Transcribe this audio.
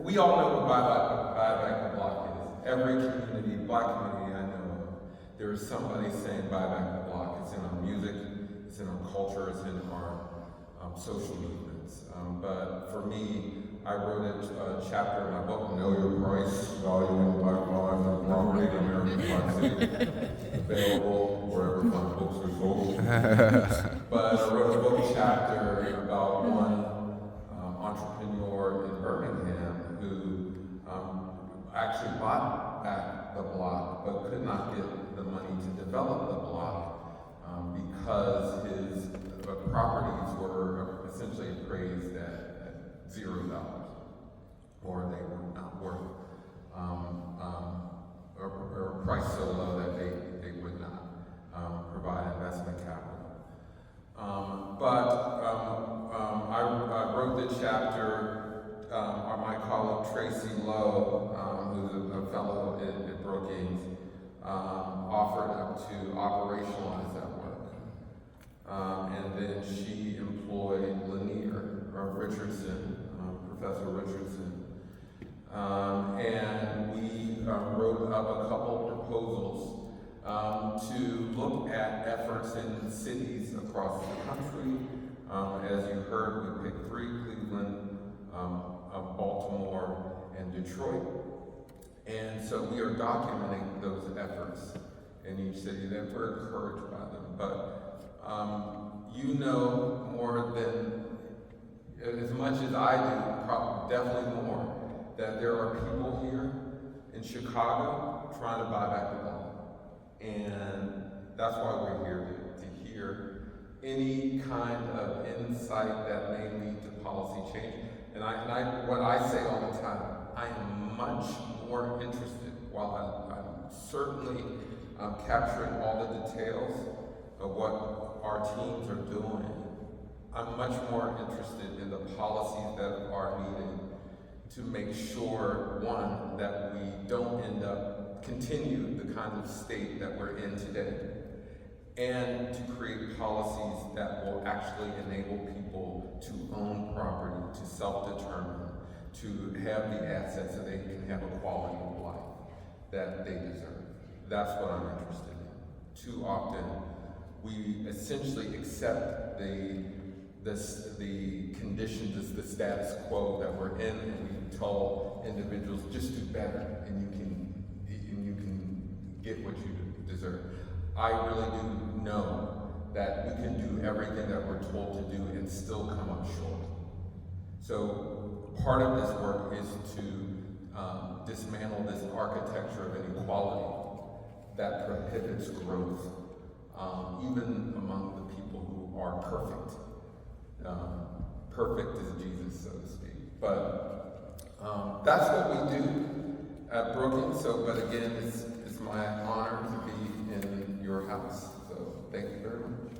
we all know what buy back the block is. Every community, black community I know of, there is somebody saying buy back the block. It's in our music, it's in our culture, it's in our social movements. But for me, I wrote a chapter in my book, Know Your Price, Value in Black Lives and Property in American Black City, available wherever my books are sold. But I wrote a book chapter about one entrepreneur in Birmingham who actually bought back the block but could not get the money to develop the block because his properties were essentially appraised at $0, or they were not worth, or priced so low that they would not provide investment capital. I wrote the chapter on my colleague Tracy who's a fellow at Brookings, offered up to operationalize that work. And then she employed Lyneir, or Richardson, Professor Richardson. And we wrote up a couple proposals to look at efforts in cities across the country. As you heard, we picked 3, Cleveland, Baltimore, and Detroit. And so we are documenting those efforts in each city, that we're encouraged by them. But you know more than, as much as I do, probably definitely more, that there are people here in Chicago trying to buy back the law. And that's why we're here, to hear any kind of insight that may lead to policy change. And what I say all the time, I am much more interested, while I'm certainly capturing all the details of what our teams are doing, I'm much more interested in the policies that are needed to make sure, one, that we don't continue the kind of state that we're in today, and to create policies that will actually enable people to own property, to self-determine, to have the assets so they can have a quality of life that they deserve. That's what I'm interested in. Too often, we essentially accept the conditions, the status quo that we're in, and we tell individuals, just do better, and you can get what you deserve. I really do know that we can do everything that we're told to do and still come up short. So part of this work is to dismantle this architecture of inequality that prohibits growth, even among the people who are perfect. Perfect is Jesus, so to speak. But that's what we do at Brookings. But again, it's my honor to be in your house. So thank you very much.